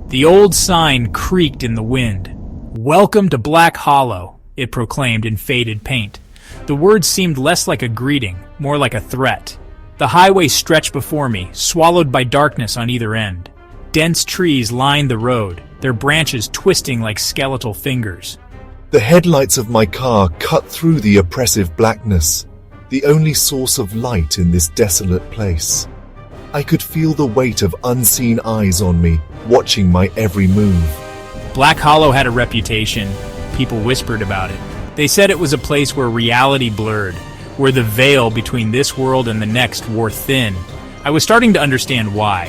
The old sign creaked in the wind. "Welcome to Black Hollow," it proclaimed in faded paint. The words seemed less like a greeting, more like a threat. The highway stretched before me, swallowed by darkness on either end. Dense trees lined the road, their branches twisting like skeletal fingers. The headlights of my car cut through the oppressive blackness, the only source of light in this desolate place. I could feel the weight of unseen eyes on me, watching my every move. Black Hollow had a reputation. People whispered about it. They said it was a place where reality blurred, where the veil between this world and the next wore thin. I was starting to understand why.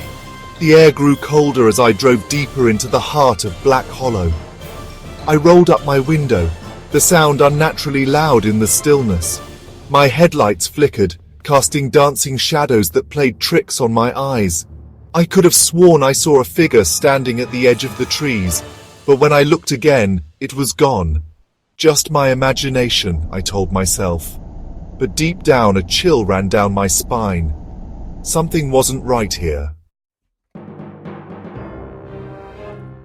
The air grew colder as I drove deeper into the heart of Black Hollow. I rolled up my window, the sound unnaturally loud in the stillness. My headlights flickered, casting dancing shadows that played tricks on my eyes. I could have sworn I saw a figure standing at the edge of the trees, but when I looked again, it was gone. Just my imagination, I told myself. But deep down, a chill ran down my spine. Something wasn't right here.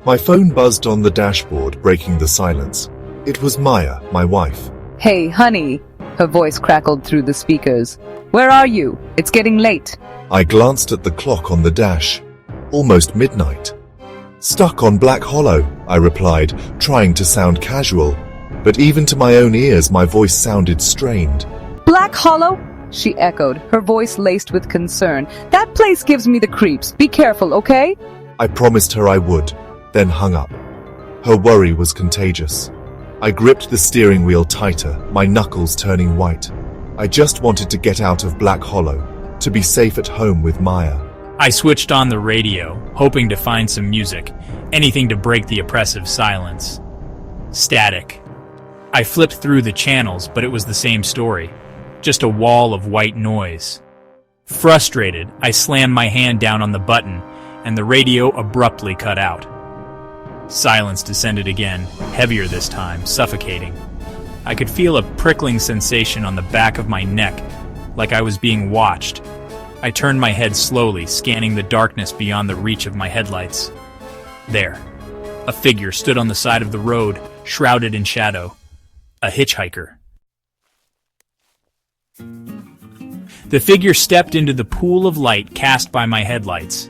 My phone buzzed on the dashboard, breaking the silence. It was Maya, my wife. "Hey, honey," her voice crackled through the speakers. "Where are you? It's getting late." I glanced at the clock on the dash. Almost midnight. "Stuck on Black Hollow," I replied, trying to sound casual. But even to my own ears, my voice sounded strained. "Black Hollow?" she echoed, her voice laced with concern. "That place gives me the creeps. Be careful, okay?" I promised her I would, then hung up. Her worry was contagious. I gripped the steering wheel tighter, my knuckles turning white. I just wanted to get out of Black Hollow, to be safe at home with Maya. I switched on the radio, hoping to find some music, anything to break the oppressive silence. Static. I flipped through the channels, but it was the same story. Just a wall of white noise. Frustrated, I slammed my hand down on the button, and the radio abruptly cut out. Silence descended again, heavier this time, suffocating. I could feel a prickling sensation on the back of my neck, like I was being watched. I turned my head slowly, scanning the darkness beyond the reach of my headlights. There. A figure stood on the side of the road, shrouded in shadow. A hitchhiker. The figure stepped into the pool of light cast by my headlights.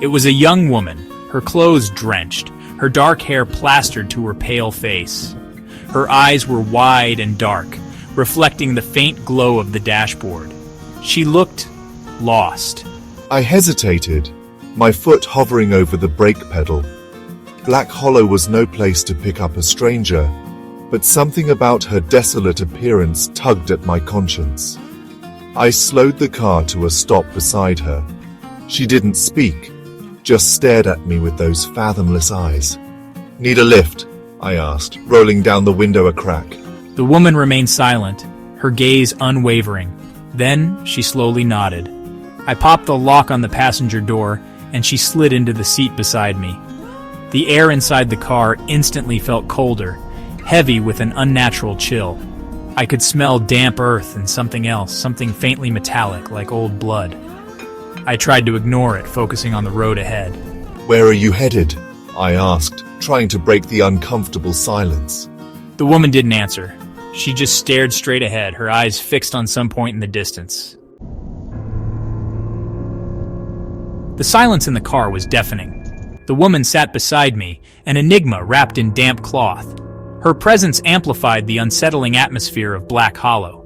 It was a young woman, her clothes drenched, her dark hair plastered to her pale face. Her eyes were wide and dark, reflecting the faint glow of the dashboard. She looked lost. I hesitated, my foot hovering over the brake pedal. Black Hollow was no place to pick up a stranger, but something about her desolate appearance tugged at my conscience. I slowed the car to a stop beside her. She didn't speak, just stared at me with those fathomless eyes. "Need a lift?" I asked, rolling down the window a crack. The woman remained silent, her gaze unwavering. Then she slowly nodded. I popped the lock on the passenger door, and she slid into the seat beside me. The air inside the car instantly felt colder, heavy with an unnatural chill. I could smell damp earth and something else, something faintly metallic, like old blood. I tried to ignore it, focusing on the road ahead. "Where are you headed?" I asked, trying to break the uncomfortable silence. The woman didn't answer. She just stared straight ahead, her eyes fixed on some point in the distance. The silence in the car was deafening. The woman sat beside me, an enigma wrapped in damp cloth. Her presence amplified the unsettling atmosphere of Black Hollow.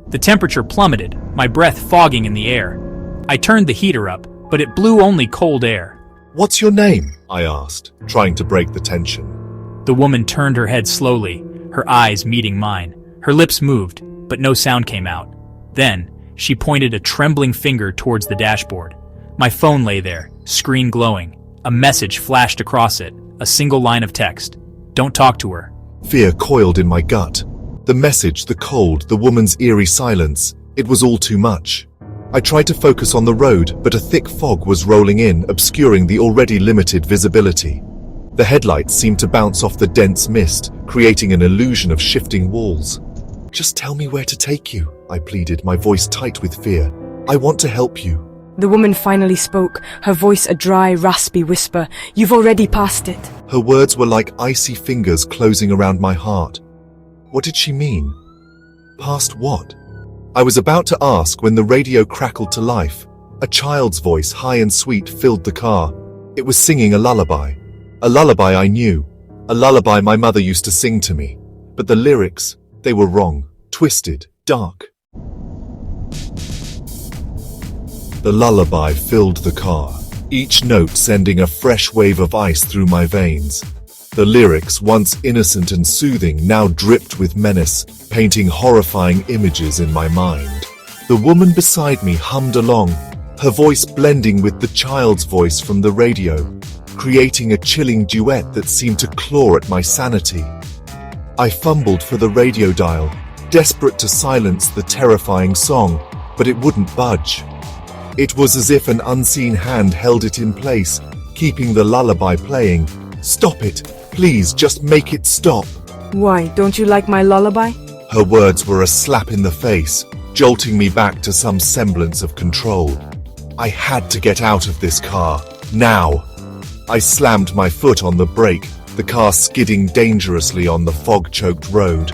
The temperature plummeted, my breath fogging in the air. I turned the heater up, but it blew only cold air. "What's your name?" I asked, trying to break the tension. The woman turned her head slowly, her eyes meeting mine. Her lips moved, but no sound came out. Then, she pointed a trembling finger towards the dashboard. My phone lay there, screen glowing. A message flashed across it, a single line of text. "Don't talk to her." Fear coiled in my gut. The message, the cold, the woman's eerie silence. It was all too much. I tried to focus on the road, but a thick fog was rolling in, obscuring the already limited visibility. The headlights seemed to bounce off the dense mist, creating an illusion of shifting walls. "Just tell me where to take you," I pleaded, my voice tight with fear. "I want to help you." The woman finally spoke, her voice a dry, raspy whisper. "You've already passed it." Her words were like icy fingers closing around my heart. What did she mean? Past what? I was about to ask when the radio crackled to life. A child's voice, high and sweet, filled the car. It was singing a lullaby. A lullaby I knew. A lullaby my mother used to sing to me. But the lyrics, they were wrong, twisted, dark. The lullaby filled the car, each note sending a fresh wave of ice through my veins. The lyrics, once innocent and soothing, now dripped with menace, painting horrifying images in my mind. The woman beside me hummed along, her voice blending with the child's voice from the radio, creating a chilling duet that seemed to claw at my sanity. I fumbled for the radio dial, desperate to silence the terrifying song, but it wouldn't budge. It was as if an unseen hand held it in place, keeping the lullaby playing. "Stop it! Please, just make it stop!" "Why, don't you like my lullaby?" Her words were a slap in the face, jolting me back to some semblance of control. I had to get out of this car, now. I slammed my foot on the brake, the car skidding dangerously on the fog-choked road.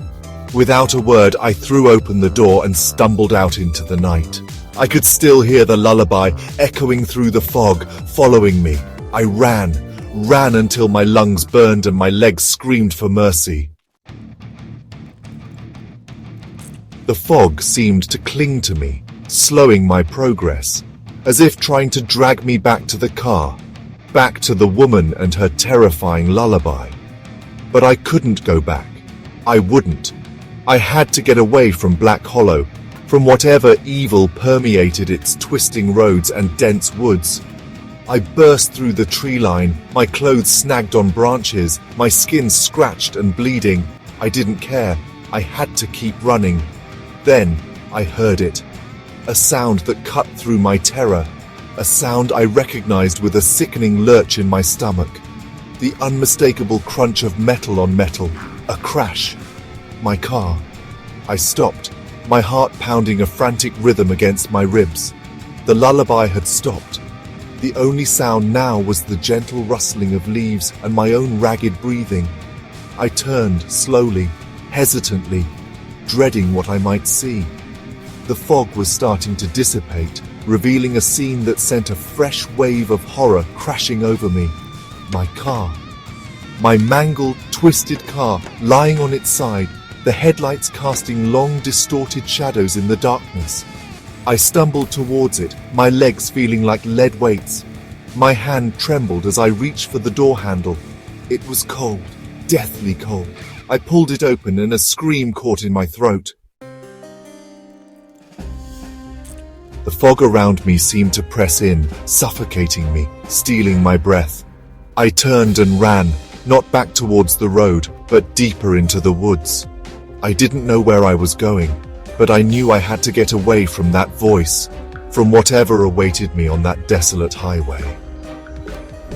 Without a word, I threw open the door and stumbled out into the night. I could still hear the lullaby echoing through the fog, following me. I ran until my lungs burned and my legs screamed for mercy. The fog seemed to cling to me, slowing my progress, as if trying to drag me back to the car, back to the woman and her terrifying lullaby. But I couldn't go back. I wouldn't. I had to get away from Black Hollow, from whatever evil permeated its twisting roads and dense woods. I burst through the tree line, my clothes snagged on branches, my skin scratched and bleeding. I didn't care. I had to keep running. Then I heard it. A sound that cut through my terror. A sound I recognized with a sickening lurch in my stomach. The unmistakable crunch of metal on metal. A crash. My car. I stopped, my heart pounding a frantic rhythm against my ribs. The lullaby had stopped. The only sound now was the gentle rustling of leaves and my own ragged breathing. I turned slowly, hesitantly, dreading what I might see. The fog was starting to dissipate, revealing a scene that sent a fresh wave of horror crashing over me. My car. My mangled, twisted car, lying on its side, the headlights casting long, distorted shadows in the darkness. I stumbled towards it, my legs feeling like lead weights. My hand trembled as I reached for the door handle. It was cold, deathly cold. I pulled it open and a scream caught in my throat. The fog around me seemed to press in, suffocating me, stealing my breath. I turned and ran, not back towards the road, but deeper into the woods. I didn't know where I was going, but I knew I had to get away from that voice, from whatever awaited me on that desolate highway.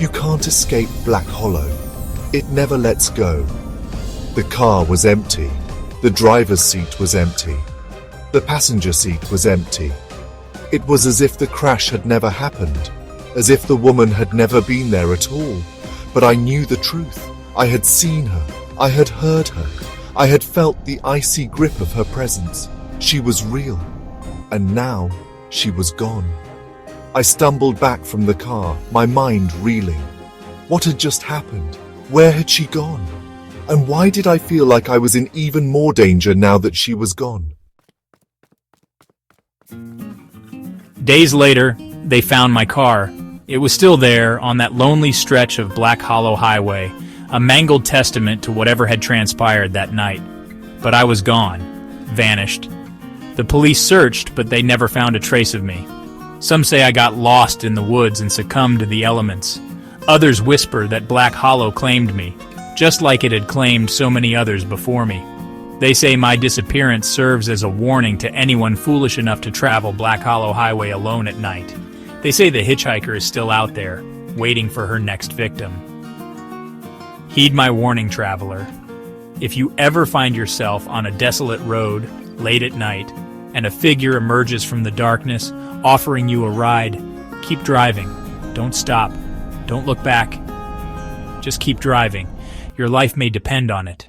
You can't escape Black Hollow. It never lets go. The car was empty. The driver's seat was empty. The passenger seat was empty. It was as if the crash had never happened, as if the woman had never been there at all. But I knew the truth. I had seen her. I had heard her. I had felt the icy grip of her presence. She was real. And now, she was gone. I stumbled back from the car, my mind reeling. What had just happened? Where had she gone? And why did I feel like I was in even more danger now that she was gone? Days later, they found my car. It was still there on that lonely stretch of Black Hollow Highway, a mangled testament to whatever had transpired that night. But I was gone, vanished. The police searched, but they never found a trace of me. Some say I got lost in the woods and succumbed to the elements. Others whisper that Black Hollow claimed me, just like it had claimed so many others before me. They say my disappearance serves as a warning to anyone foolish enough to travel Black Hollow Highway alone at night. They say the hitchhiker is still out there, waiting for her next victim. Heed my warning, traveler. If you ever find yourself on a desolate road, late at night, and a figure emerges from the darkness, offering you a ride, Keep driving. Don't stop. Don't look back. Just keep driving. Your life may depend on it.